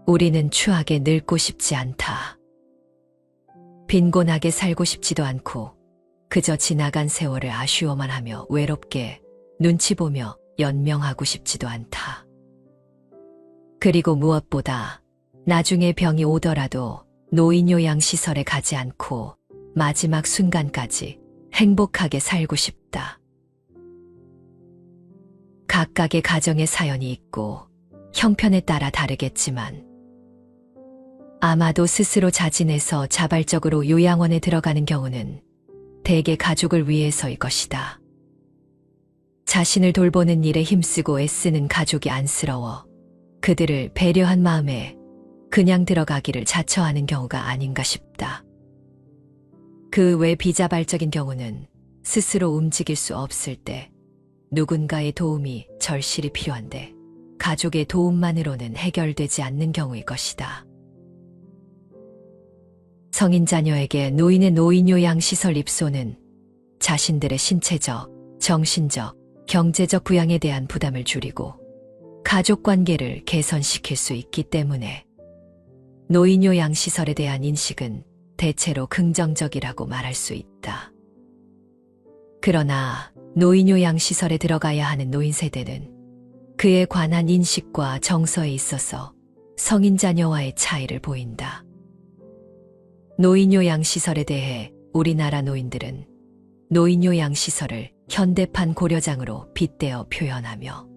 우리는 추하게 늙고 싶지 않다. 빈곤하게 살고 싶지도 않고 그저 지나간 세월을 아쉬워만 하며 외롭게 눈치 보며 연명하고 싶지도 않다. 그리고 무엇보다 나중에 병이 오더라도 노인요양시설에 가지 않고 마지막 순간까지 행복하게 살고 싶다. 각각의 가정의 사연이 있고 형편에 따라 다르겠지만 아마도 스스로 자진해서 자발적으로 요양원에 들어가는 경우는 대개 가족을 위해서일 것이다. 자신을 돌보는 일에 힘쓰고 애쓰는 가족이 안쓰러워 그들을 배려한 마음에 그냥 들어가기를 자처하는 경우가 아닌가 싶다. 그 외 비자발적인 경우는 스스로 움직일 수 없을 때 누군가의 도움이 절실히 필요한데 가족의 도움만으로는 해결되지 않는 경우일 것이다. 성인 자녀에게 노인의 노인요양시설 입소는 자신들의 신체적, 정신적, 경제적 부양에 대한 부담을 줄이고 가족관계를 개선시킬 수 있기 때문에 노인요양시설에 대한 인식은 대체로 긍정적이라고 말할 수 있다. 그러나 노인요양시설에 들어가야 하는 노인세대는 그에 관한 인식과 정서에 있어서 성인 자녀와의 차이를 보인다. 노인요양시설에 대해 우리나라 노인들은 노인요양시설을 현대판 고려장으로 빗대어 표현하며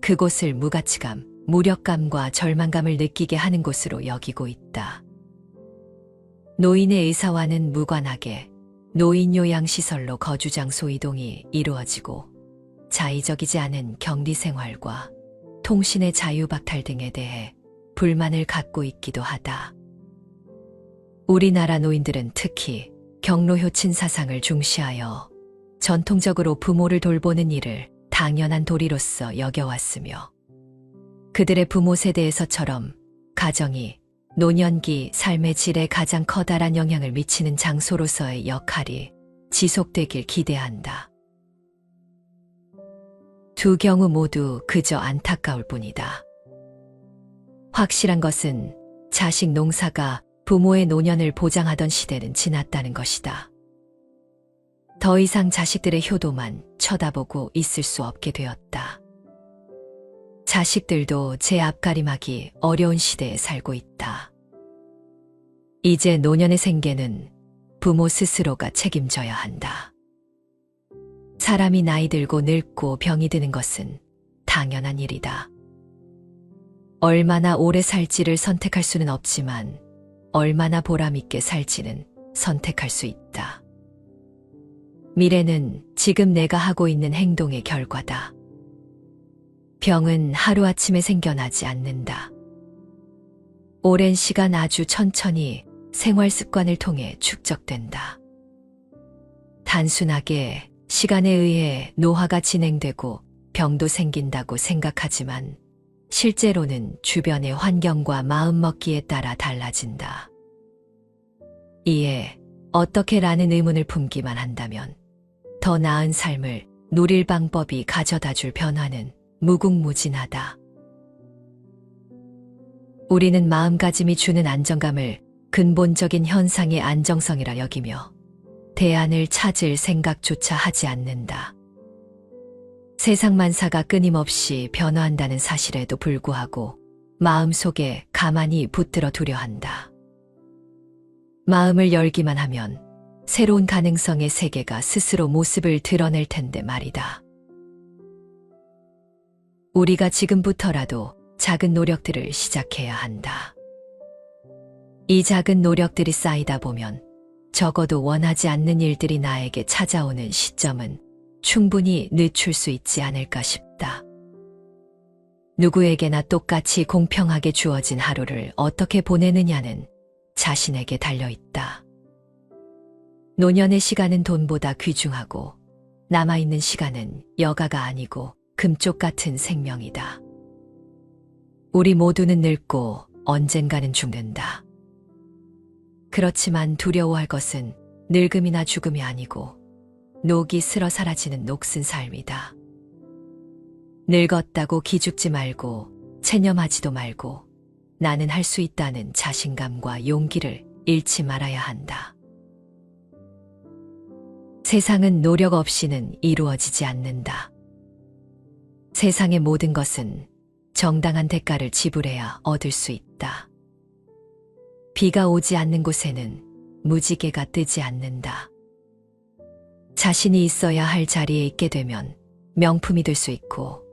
그곳을 무가치감, 무력감과 절망감을 느끼게 하는 곳으로 여기고 있다. 노인의 의사와는 무관하게 노인요양시설로 거주장소 이동이 이루어지고 자의적이지 않은 격리생활과 통신의 자유박탈 등에 대해 불만을 갖고 있기도 하다. 우리나라 노인들은 특히 경로효친 사상을 중시하여 전통적으로 부모를 돌보는 일을 당연한 도리로서 여겨왔으며 그들의 부모 세대에서처럼 가정이 노년기 삶의 질에 가장 커다란 영향을 미치는 장소로서의 역할이 지속되길 기대한다. 두 경우 모두 그저 안타까울 뿐이다. 확실한 것은 자식 농사가 부모의 노년을 보장하던 시대는 지났다는 것이다. 더 이상 자식들의 효도만 쳐다보고 있을 수 없게 되었다. 자식들도 제 앞가림하기 어려운 시대에 살고 있다. 이제 노년의 생계는 부모 스스로가 책임져야 한다. 사람이 나이 들고 늙고 병이 드는 것은 당연한 일이다. 얼마나 오래 살지를 선택할 수는 없지만 얼마나 보람있게 살지는 선택할 수 있다. 미래는 지금 내가 하고 있는 행동의 결과다. 병은 하루아침에 생겨나지 않는다. 오랜 시간 아주 천천히 생활 습관을 통해 축적된다. 단순하게 시간에 의해 노화가 진행되고 병도 생긴다고 생각하지만 실제로는 주변의 환경과 마음먹기에 따라 달라진다. 이에 어떻게라는 의문을 품기만 한다면 더 나은 삶을 누릴 방법이 가져다줄 변화는 무궁무진하다. 우리는 마음가짐이 주는 안정감을 근본적인 현상의 안정성이라 여기며 대안을 찾을 생각조차 하지 않는다. 세상 만사가 끊임없이 변화한다는 사실에도 불구하고 마음속에 가만히 붙들어 두려 한다. 마음을 열기만 하면 새로운 가능성의 세계가 스스로 모습을 드러낼 텐데 말이다. 우리가 지금부터라도 작은 노력들을 시작해야 한다. 이 작은 노력들이 쌓이다 보면 적어도 원하지 않는 일들이 나에게 찾아오는 시점은 충분히 늦출 수 있지 않을까 싶다. 누구에게나 똑같이 공평하게 주어진 하루를 어떻게 보내느냐는 자신에게 달려있다. 노년의 시간은 돈보다 귀중하고 남아있는 시간은 여가가 아니고 금쪽 같은 생명이다. 우리 모두는 늙고 언젠가는 죽는다. 그렇지만 두려워할 것은 늙음이나 죽음이 아니고 녹이 슬어 사라지는 녹슨 삶이다. 늙었다고 기죽지 말고 체념하지도 말고 나는 할 수 있다는 자신감과 용기를 잃지 말아야 한다. 세상은 노력 없이는 이루어지지 않는다. 세상의 모든 것은 정당한 대가를 지불해야 얻을 수 있다. 비가 오지 않는 곳에는 무지개가 뜨지 않는다. 자신이 있어야 할 자리에 있게 되면 명품이 될 수 있고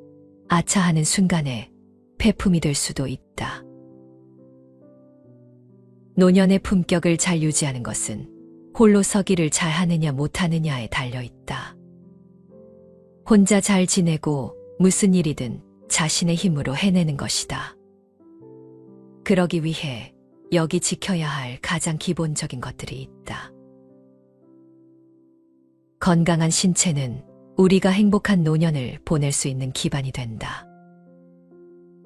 아차하는 순간에 폐품이 될 수도 있다. 노년의 품격을 잘 유지하는 것은 홀로 서기를 잘 하느냐 못하느냐에 달려 있다. 혼자 잘 지내고 무슨 일이든 자신의 힘으로 해내는 것이다. 그러기 위해 여기 지켜야 할 가장 기본적인 것들이 있다. 건강한 신체는 우리가 행복한 노년을 보낼 수 있는 기반이 된다.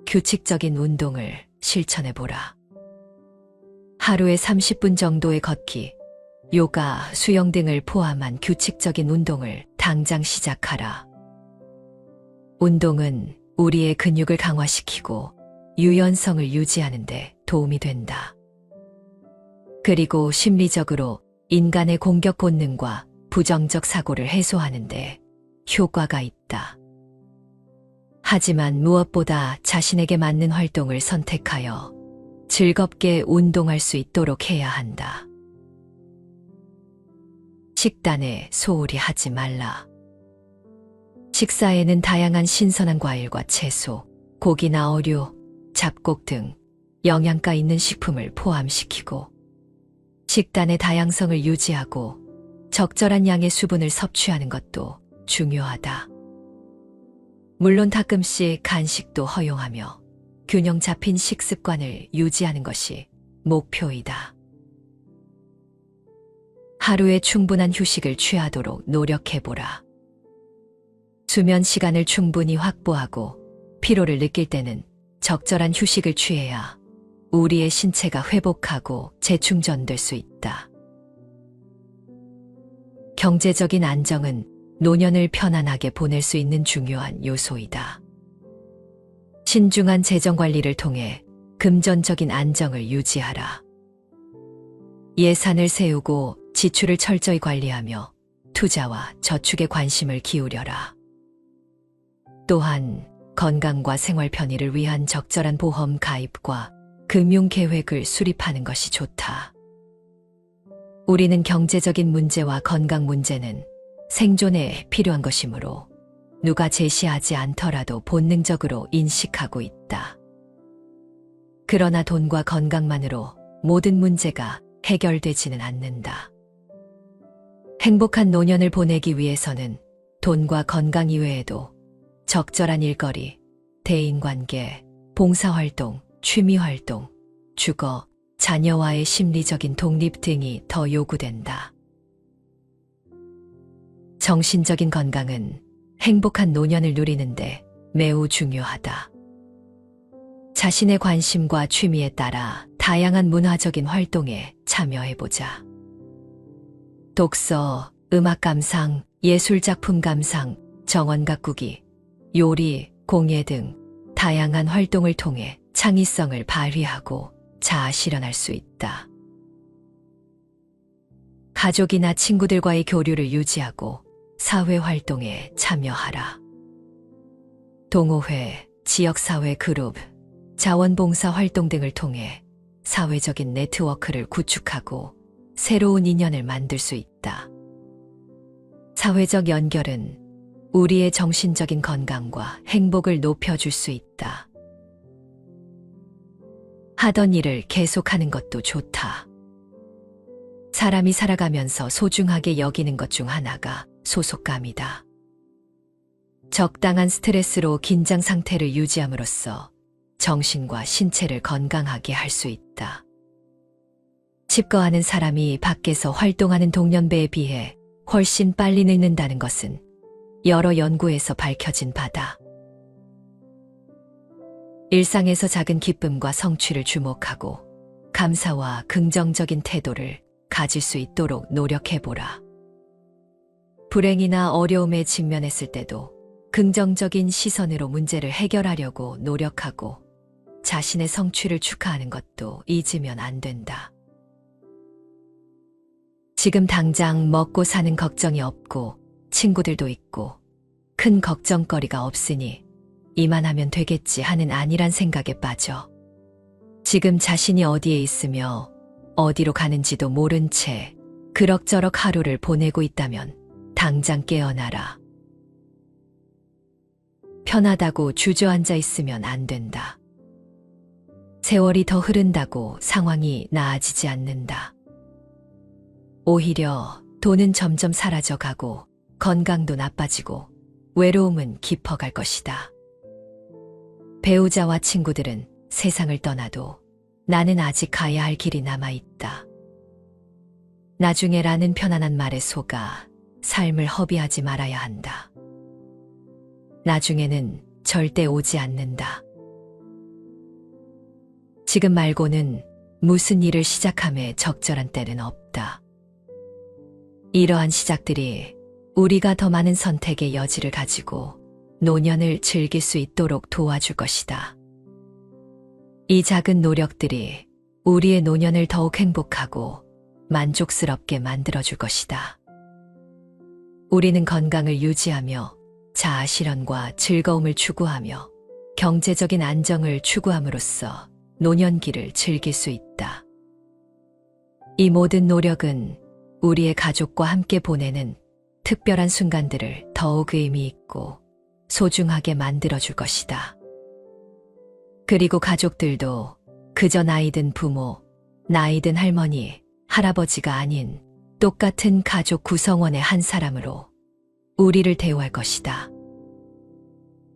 규칙적인 운동을 실천해보라. 하루에 30분 정도의 걷기, 요가, 수영 등을 포함한 규칙적인 운동을 당장 시작하라. 운동은 우리의 근육을 강화시키고 유연성을 유지하는 데 도움이 된다. 그리고 심리적으로 인간의 공격 본능과 부정적 사고를 해소하는 데 효과가 있다. 하지만 무엇보다 자신에게 맞는 활동을 선택하여 즐겁게 운동할 수 있도록 해야 한다. 식단에 소홀히 하지 말라. 식사에는 다양한 신선한 과일과 채소, 고기나 어류, 잡곡 등 영양가 있는 식품을 포함시키고 식단의 다양성을 유지하고 적절한 양의 수분을 섭취하는 것도 중요하다. 물론 가끔씩 간식도 허용하며 균형 잡힌 식습관을 유지하는 것이 목표이다. 하루에 충분한 휴식을 취하도록 노력해보라. 수면 시간을 충분히 확보하고 피로를 느낄 때는 적절한 휴식을 취해야 우리의 신체가 회복하고 재충전될 수 있다. 경제적인 안정은 노년을 편안하게 보낼 수 있는 중요한 요소이다. 신중한 재정 관리를 통해 금전적인 안정을 유지하라. 예산을 세우고 지출을 철저히 관리하며 투자와 저축에 관심을 기울여라. 또한 건강과 생활 편의를 위한 적절한 보험 가입과 금융 계획을 수립하는 것이 좋다. 우리는 경제적인 문제와 건강 문제는 생존에 필요한 것이므로 누가 제시하지 않더라도 본능적으로 인식하고 있다. 그러나 돈과 건강만으로 모든 문제가 해결되지는 않는다. 행복한 노년을 보내기 위해서는 돈과 건강 이외에도 적절한 일거리, 대인관계, 봉사활동, 취미활동, 주거, 자녀와의 심리적인 독립 등이 더 요구된다. 정신적인 건강은 행복한 노년을 누리는데 매우 중요하다. 자신의 관심과 취미에 따라 다양한 문화적인 활동에 참여해보자. 독서, 음악 감상, 예술작품 감상, 정원 가꾸기, 요리, 공예 등 다양한 활동을 통해 창의성을 발휘하고 자아 실현할 수 있다. 가족이나 친구들과의 교류를 유지하고 사회활동에 참여하라. 동호회, 지역사회 그룹, 자원봉사 활동 등을 통해 사회적인 네트워크를 구축하고 새로운 인연을 만들 수 있다. 사회적 연결은 우리의 정신적인 건강과 행복을 높여줄 수 있다. 하던 일을 계속하는 것도 좋다. 사람이 살아가면서 소중하게 여기는 것 중 하나가 소속감이다. 적당한 스트레스로 긴장 상태를 유지함으로써 정신과 신체를 건강하게 할 수 있다. 칩거하는 사람이 밖에서 활동하는 동년배에 비해 훨씬 빨리 늙는다는 것은 여러 연구에서 밝혀진 바다. 일상에서 작은 기쁨과 성취를 주목하고 감사와 긍정적인 태도를 가질 수 있도록 노력해보라. 불행이나 어려움에 직면했을 때도 긍정적인 시선으로 문제를 해결하려고 노력하고 자신의 성취를 축하하는 것도 잊으면 안 된다. 지금 당장 먹고 사는 걱정이 없고 친구들도 있고 큰 걱정거리가 없으니 이만하면 되겠지 하는 안일한 생각에 빠져 지금 자신이 어디에 있으며 어디로 가는지도 모른 채 그럭저럭 하루를 보내고 있다면 당장 깨어나라. 편하다고 주저앉아 있으면 안 된다. 세월이 더 흐른다고 상황이 나아지지 않는다. 오히려 돈은 점점 사라져가고 건강도 나빠지고 외로움은 깊어갈 것이다. 배우자와 친구들은 세상을 떠나도 나는 아직 가야 할 길이 남아있다. 나중에라는 편안한 말에 속아 삶을 허비하지 말아야 한다. 나중에는 절대 오지 않는다. 지금 말고는 무슨 일을 시작함에 적절한 때는 없다. 이러한 시작들이 우리가 더 많은 선택의 여지를 가지고 노년을 즐길 수 있도록 도와줄 것이다. 이 작은 노력들이 우리의 노년을 더욱 행복하고 만족스럽게 만들어줄 것이다. 우리는 건강을 유지하며 자아 실현과 즐거움을 추구하며 경제적인 안정을 추구함으로써 노년기를 즐길 수 있다. 이 모든 노력은 우리의 가족과 함께 보내는 특별한 순간들을 더욱 의미 있고 소중하게 만들어줄 것이다. 그리고 가족들도 그저 나이든 부모, 나이든 할머니, 할아버지가 아닌 똑같은 가족 구성원의 한 사람으로 우리를 대우할 것이다.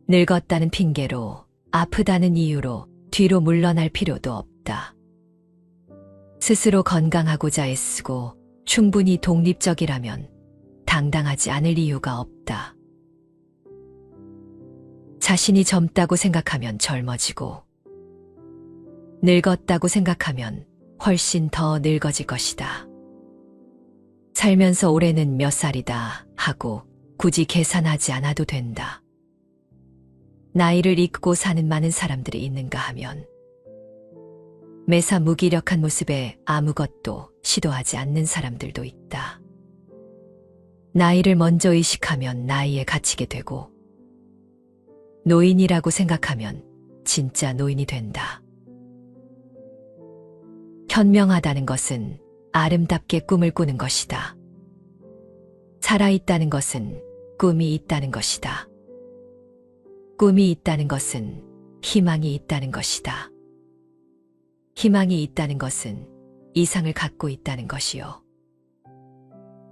늙었다는 핑계로, 아프다는 이유로 뒤로 물러날 필요도 없다. 스스로 건강하고자 애쓰고 충분히 독립적이라면 당당하지 않을 이유가 없다. 자신이 젊다고 생각하면 젊어지고 늙었다고 생각하면 훨씬 더 늙어질 것이다. 살면서 올해는 몇 살이다 하고 굳이 계산하지 않아도 된다. 나이를 잊고 사는 많은 사람들이 있는가 하면 매사 무기력한 모습에 아무것도 시도하지 않는 사람들도 있다. 나이를 먼저 의식하면 나이에 갇히게 되고 노인이라고 생각하면 진짜 노인이 된다. 현명하다는 것은 아름답게 꿈을 꾸는 것이다. 살아있다는 것은 꿈이 있다는 것이다. 꿈이 있다는 것은 희망이 있다는 것이다. 희망이 있다는 것은 이상을 갖고 있다는 것이요.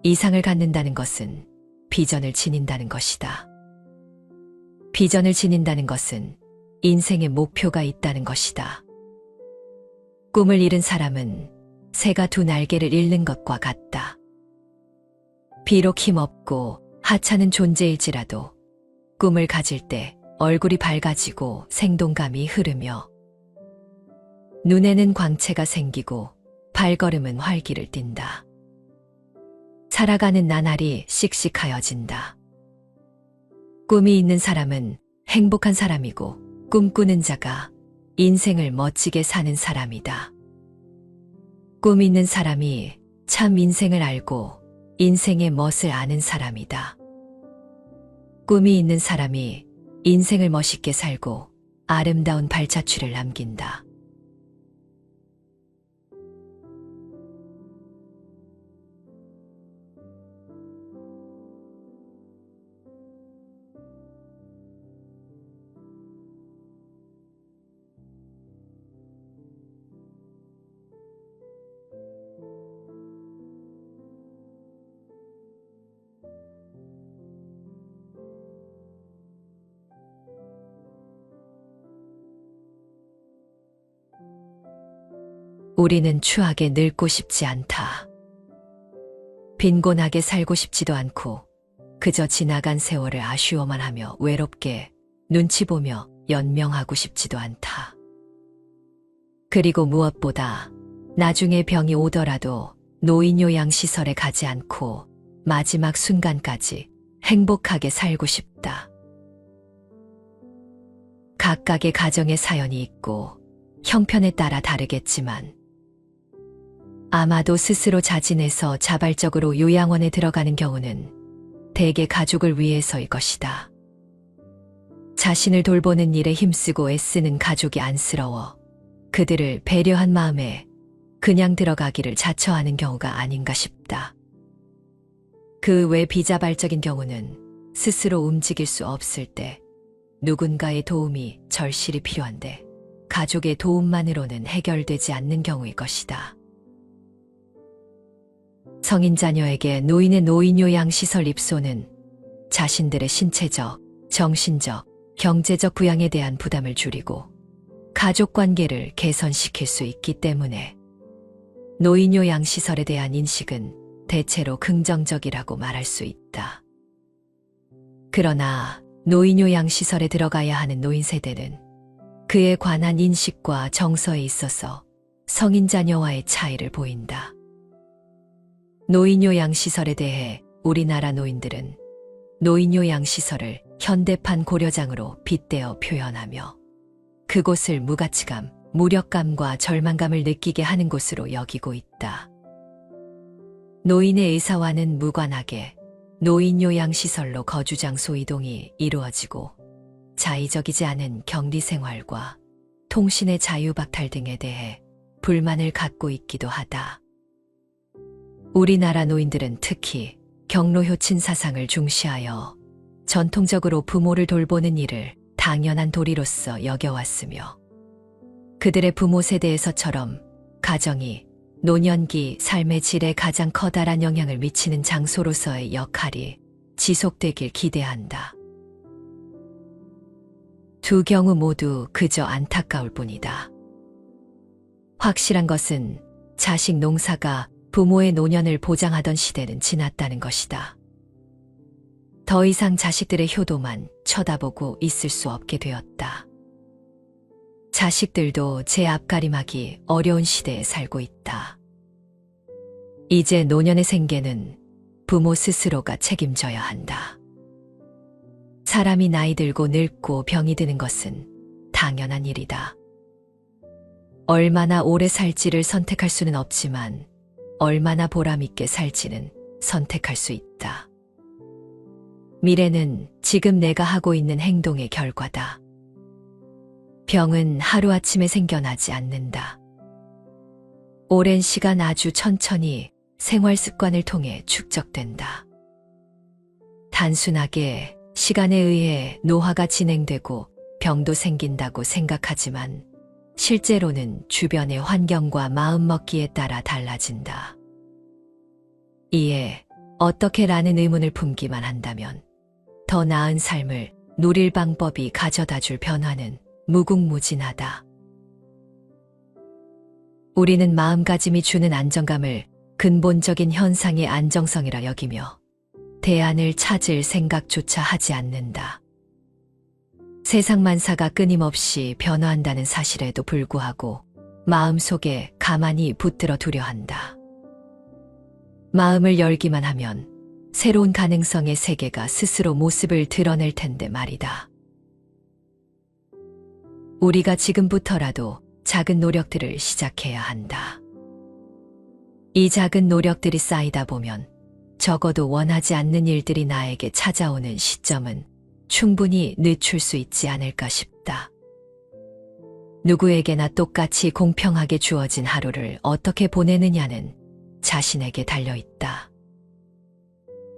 이상을 갖는다는 것은 비전을 지닌다는 것이다. 비전을 지닌다는 것은 인생의 목표가 있다는 것이다. 꿈을 잃은 사람은 새가 두 날개를 잃는 것과 같다. 비록 힘없고 하찮은 존재일지라도 꿈을 가질 때 얼굴이 밝아지고 생동감이 흐르며 눈에는 광채가 생기고 발걸음은 활기를 띈다. 살아가는 나날이 씩씩하여진다. 꿈이 있는 사람은 행복한 사람이고 꿈꾸는 자가 인생을 멋지게 사는 사람이다. 꿈 있는 사람이 참 인생을 알고 인생의 멋을 아는 사람이다. 꿈이 있는 사람이 인생을 멋있게 살고 아름다운 발자취를 남긴다. 우리는 추하게 늙고 싶지 않다. 빈곤하게 살고 싶지도 않고 그저 지나간 세월을 아쉬워만 하며 외롭게 눈치 보며 연명하고 싶지도 않다. 그리고 무엇보다 나중에 병이 오더라도 노인요양시설에 가지 않고 마지막 순간까지 행복하게 살고 싶다. 각각의 가정의 사연이 있고 형편에 따라 다르겠지만 아마도 스스로 자진해서 자발적으로 요양원에 들어가는 경우는 대개 가족을 위해서일 것이다. 자신을 돌보는 일에 힘쓰고 애쓰는 가족이 안쓰러워 그들을 배려한 마음에 그냥 들어가기를 자처하는 경우가 아닌가 싶다. 그 외 비자발적인 경우는 스스로 움직일 수 없을 때 누군가의 도움이 절실히 필요한데 가족의 도움만으로는 해결되지 않는 경우일 것이다. 성인 자녀에게 노인의 노인요양시설 입소는 자신들의 신체적, 정신적, 경제적 부양에 대한 부담을 줄이고 가족관계를 개선시킬 수 있기 때문에 노인요양시설에 대한 인식은 대체로 긍정적이라고 말할 수 있다. 그러나 노인요양시설에 들어가야 하는 노인 세대는 그에 관한 인식과 정서에 있어서 성인 자녀와의 차이를 보인다. 노인요양시설에 대해 우리나라 노인들은 노인요양시설을 현대판 고려장으로 빗대어 표현하며 그곳을 무가치감, 무력감과 절망감을 느끼게 하는 곳으로 여기고 있다. 노인의 의사와는 무관하게 노인요양시설로 거주장소 이동이 이루어지고 자의적이지 않은 격리생활과 통신의 자유박탈 등에 대해 불만을 갖고 있기도 하다. 우리나라 노인들은 특히 경로효친 사상을 중시하여 전통적으로 부모를 돌보는 일을 당연한 도리로서 여겨왔으며 그들의 부모 세대에서처럼 가정이 노년기 삶의 질에 가장 커다란 영향을 미치는 장소로서의 역할이 지속되길 기대한다. 두 경우 모두 그저 안타까울 뿐이다. 확실한 것은 자식 농사가 부모의 노년을 보장하던 시대는 지났다는 것이다. 더 이상 자식들의 효도만 쳐다보고 있을 수 없게 되었다. 자식들도 제 앞가림하기 어려운 시대에 살고 있다. 이제 노년의 생계는 부모 스스로가 책임져야 한다. 사람이 나이 들고 늙고 병이 드는 것은 당연한 일이다. 얼마나 오래 살지를 선택할 수는 없지만 얼마나 보람있게 살지는 선택할 수 있다. 미래는 지금 내가 하고 있는 행동의 결과다. 병은 하루아침에 생겨나지 않는다. 오랜 시간 아주 천천히 생활 습관을 통해 축적된다. 단순하게 시간에 의해 노화가 진행되고 병도 생긴다고 생각하지만 실제로는 주변의 환경과 마음먹기에 따라 달라진다. 이에 어떻게라는 의문을 품기만 한다면 더 나은 삶을 누릴 방법이 가져다줄 변화는 무궁무진하다. 우리는 마음가짐이 주는 안정감을 근본적인 현상의 안정성이라 여기며 대안을 찾을 생각조차 하지 않는다. 세상 만사가 끊임없이 변화한다는 사실에도 불구하고 마음속에 가만히 붙들어 두려 한다. 마음을 열기만 하면 새로운 가능성의 세계가 스스로 모습을 드러낼 텐데 말이다. 우리가 지금부터라도 작은 노력들을 시작해야 한다. 이 작은 노력들이 쌓이다 보면 적어도 원하지 않는 일들이 나에게 찾아오는 시점은 충분히 늦출 수 있지 않을까 싶다. 누구에게나 똑같이 공평하게 주어진 하루를 어떻게 보내느냐는 자신에게 달려있다.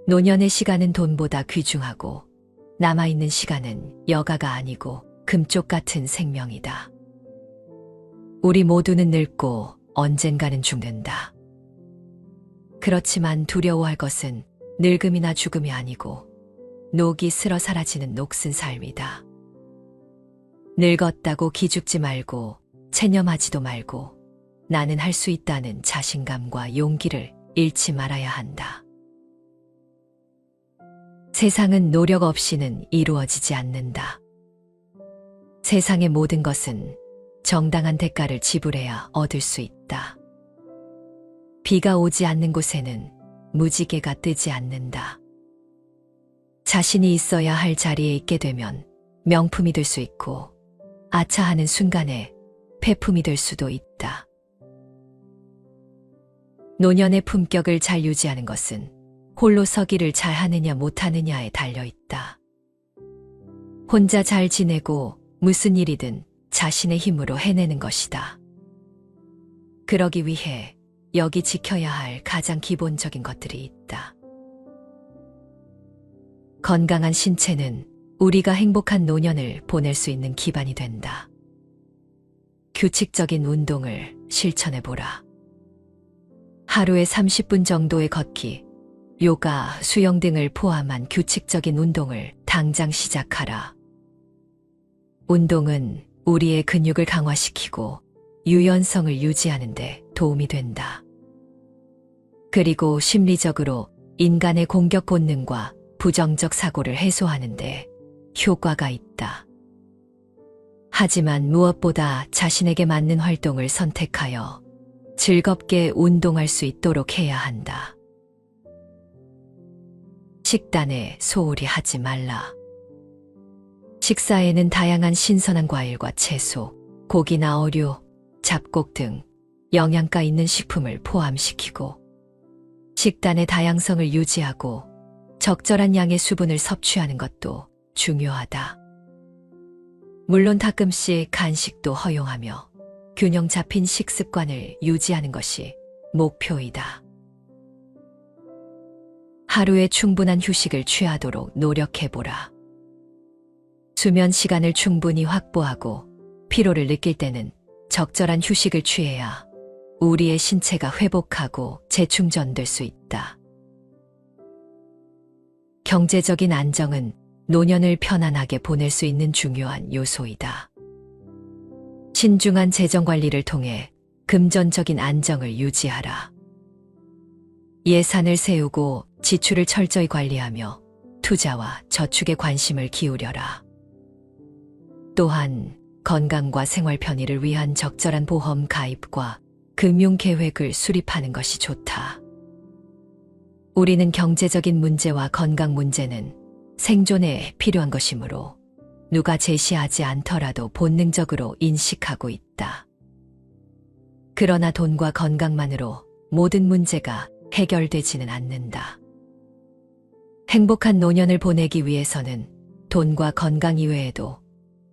노년의 시간은 돈보다 귀중하고 남아있는 시간은 여가가 아니고 금쪽 같은 생명이다. 우리 모두는 늙고 언젠가는 죽는다. 그렇지만 두려워할 것은 늙음이나 죽음이 아니고 녹이 슬어 사라지는 녹슨 삶이다. 늙었다고 기죽지 말고 체념하지도 말고 나는 할 수 있다는 자신감과 용기를 잃지 말아야 한다. 세상은 노력 없이는 이루어지지 않는다. 세상의 모든 것은 정당한 대가를 지불해야 얻을 수 있다. 비가 오지 않는 곳에는 무지개가 뜨지 않는다. 자신이 있어야 할 자리에 있게 되면 명품이 될 수 있고 아차하는 순간에 폐품이 될 수도 있다. 노년의 품격을 잘 유지하는 것은 홀로 서기를 잘 하느냐 못하느냐에 달려 있다. 혼자 잘 지내고 무슨 일이든 자신의 힘으로 해내는 것이다. 그러기 위해 여기 지켜야 할 가장 기본적인 것들이 있다. 건강한 신체는 우리가 행복한 노년을 보낼 수 있는 기반이 된다. 규칙적인 운동을 실천해보라. 하루에 30분 정도의 걷기, 요가, 수영 등을 포함한 규칙적인 운동을 당장 시작하라. 운동은 우리의 근육을 강화시키고 유연성을 유지하는 데 도움이 된다. 그리고 심리적으로 인간의 공격 본능과 부정적 사고를 해소하는 데 효과가 있다. 하지만 무엇보다 자신에게 맞는 활동을 선택하여 즐겁게 운동할 수 있도록 해야 한다. 식단에 소홀히 하지 말라. 식사에는 다양한 신선한 과일과 채소, 고기나 어류, 잡곡 등 영양가 있는 식품을 포함시키고 식단의 다양성을 유지하고 적절한 양의 수분을 섭취하는 것도 중요하다. 물론 가끔씩 간식도 허용하며 균형 잡힌 식습관을 유지하는 것이 목표이다. 하루에 충분한 휴식을 취하도록 노력해보라. 수면 시간을 충분히 확보하고 피로를 느낄 때는 적절한 휴식을 취해야 우리의 신체가 회복하고 재충전될 수 있다. 경제적인 안정은 노년을 편안하게 보낼 수 있는 중요한 요소이다. 신중한 재정 관리를 통해 금전적인 안정을 유지하라. 예산을 세우고 지출을 철저히 관리하며 투자와 저축에 관심을 기울여라. 또한 건강과 생활 편의를 위한 적절한 보험 가입과 금융 계획을 수립하는 것이 좋다. 우리는 경제적인 문제와 건강 문제는 생존에 필요한 것이므로 누가 제시하지 않더라도 본능적으로 인식하고 있다. 그러나 돈과 건강만으로 모든 문제가 해결되지는 않는다. 행복한 노년을 보내기 위해서는 돈과 건강 이외에도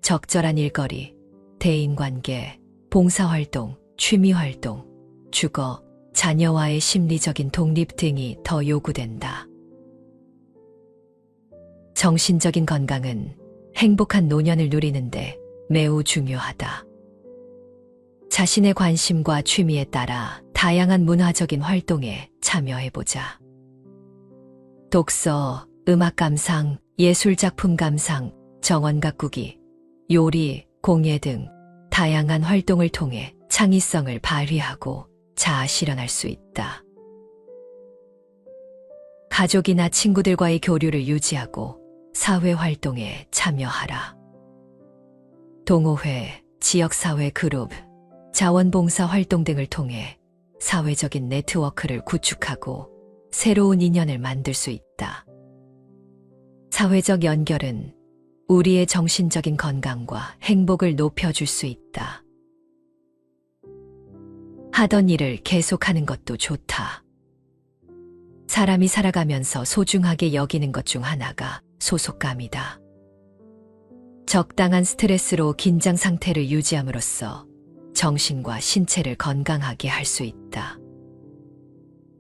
적절한 일거리, 대인관계, 봉사활동, 취미활동, 주거, 자녀와의 심리적인 독립 등이 더 요구된다. 정신적인 건강은 행복한 노년을 누리는데 매우 중요하다. 자신의 관심과 취미에 따라 다양한 문화적인 활동에 참여해보자. 독서, 음악 감상, 예술 작품 감상, 정원 가꾸기, 요리, 공예 등 다양한 활동을 통해 창의성을 발휘하고 자아 실현할 수 있다. 가족이나 친구들과의 교류를 유지하고 사회 활동에 참여하라. 동호회, 지역사회 그룹, 자원봉사 활동 등을 통해 사회적인 네트워크를 구축하고 새로운 인연을 만들 수 있다. 사회적 연결은 우리의 정신적인 건강과 행복을 높여줄 수 있다. 하던 일을 계속하는 것도 좋다. 사람이 살아가면서 소중하게 여기는 것 중 하나가 소속감이다. 적당한 스트레스로 긴장 상태를 유지함으로써 정신과 신체를 건강하게 할 수 있다.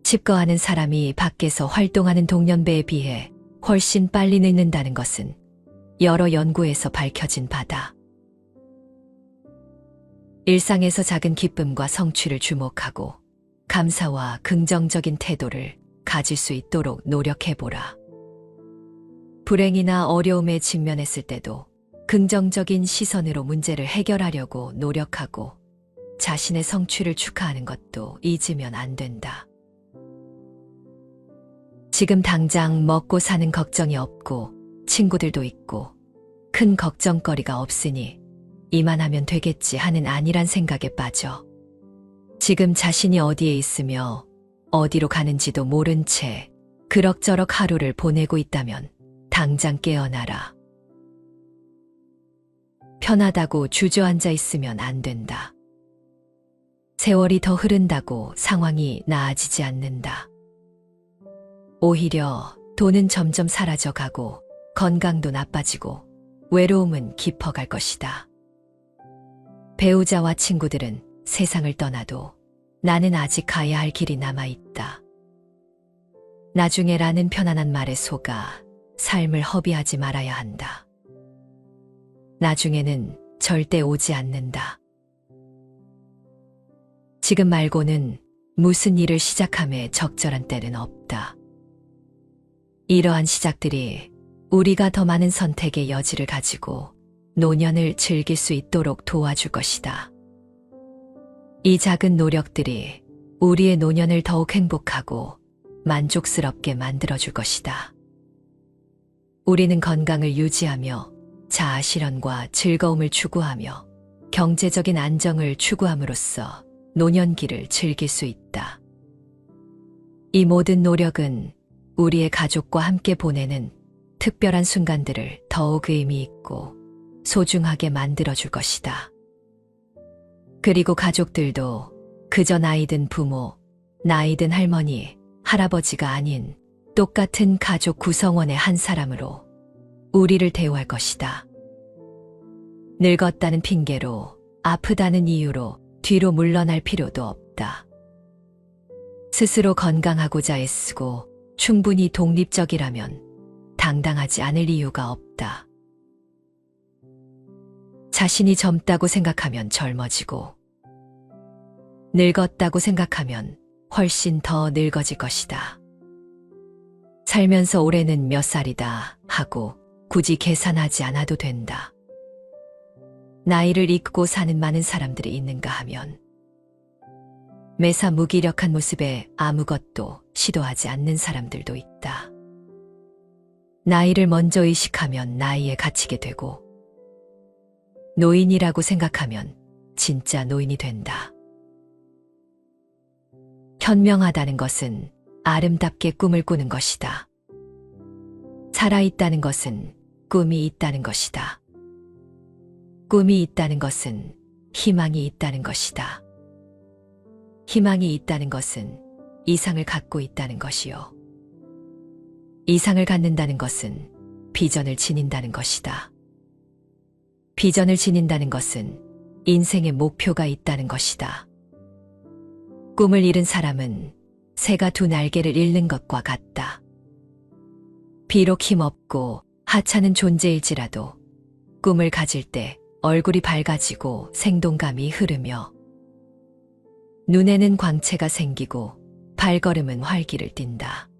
칩거하는 사람이 밖에서 활동하는 동년배에 비해 훨씬 빨리 늙는다는 것은 여러 연구에서 밝혀진 바다. 일상에서 작은 기쁨과 성취를 주목하고 감사와 긍정적인 태도를 가질 수 있도록 노력해보라. 불행이나 어려움에 직면했을 때도 긍정적인 시선으로 문제를 해결하려고 노력하고 자신의 성취를 축하하는 것도 잊으면 안 된다. 지금 당장 먹고 사는 걱정이 없고 친구들도 있고 큰 걱정거리가 없으니 이만하면 되겠지 하는 안일한 생각에 빠져 지금 자신이 어디에 있으며 어디로 가는지도 모른 채 그럭저럭 하루를 보내고 있다면 당장 깨어나라. 편하다고 주저앉아 있으면 안 된다. 세월이 더 흐른다고 상황이 나아지지 않는다. 오히려 돈은 점점 사라져 가고 건강도 나빠지고 외로움은 깊어갈 것이다. 배우자와 친구들은 세상을 떠나도 나는 아직 가야 할 길이 남아있다. 나중에라는 편안한 말에 속아 삶을 허비하지 말아야 한다. 나중에는 절대 오지 않는다. 지금 말고는 무슨 일을 시작함에 적절한 때는 없다. 이러한 시작들이 우리가 더 많은 선택의 여지를 가지고 노년을 즐길 수 있도록 도와줄 것이다. 이 작은 노력들이 우리의 노년을 더욱 행복하고 만족스럽게 만들어줄 것이다. 우리는 건강을 유지하며 자아 실현과 즐거움을 추구하며 경제적인 안정을 추구함으로써 노년기를 즐길 수 있다. 이 모든 노력은 우리의 가족과 함께 보내는 특별한 순간들을 더욱 의미 있고 소중하게 만들어줄 것이다. 그리고 가족들도 그저 나이 든 부모, 나이 든 할머니, 할아버지가 아닌 똑같은 가족 구성원의 한 사람으로 우리를 대우할 것이다. 늙었다는 핑계로, 아프다는 이유로 뒤로 물러날 필요도 없다. 스스로 건강하고자 애쓰고 충분히 독립적이라면 당당하지 않을 이유가 없다. 자신이 젊다고 생각하면 젊어지고 늙었다고 생각하면 훨씬 더 늙어질 것이다. 살면서 올해는 몇 살이다 하고 굳이 계산하지 않아도 된다. 나이를 잊고 사는 많은 사람들이 있는가 하면 매사 무기력한 모습에 아무것도 시도하지 않는 사람들도 있다. 나이를 먼저 의식하면 나이에 갇히게 되고 노인이라고 생각하면 진짜 노인이 된다. 현명하다는 것은 아름답게 꿈을 꾸는 것이다. 살아있다는 것은 꿈이 있다는 것이다. 꿈이 있다는 것은 희망이 있다는 것이다. 희망이 있다는 것은 이상을 갖고 있다는 것이요. 이상을 갖는다는 것은 비전을 지닌다는 것이다. 비전을 지닌다는 것은 인생의 목표가 있다는 것이다. 꿈을 잃은 사람은 새가 두 날개를 잃는 것과 같다. 비록 힘없고 하찮은 존재일지라도 꿈을 가질 때 얼굴이 밝아지고 생동감이 흐르며 눈에는 광채가 생기고 발걸음은 활기를 띈다.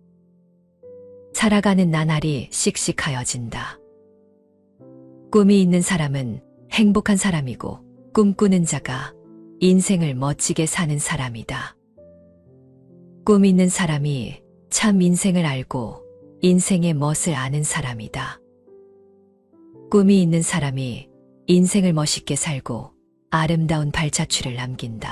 살아가는 나날이 씩씩하여진다. 꿈이 있는 사람은 행복한 사람이고 꿈꾸는 자가 인생을 멋지게 사는 사람이다. 꿈 있는 사람이 참 인생을 알고 인생의 멋을 아는 사람이다. 꿈이 있는 사람이 인생을 멋있게 살고 아름다운 발자취를 남긴다.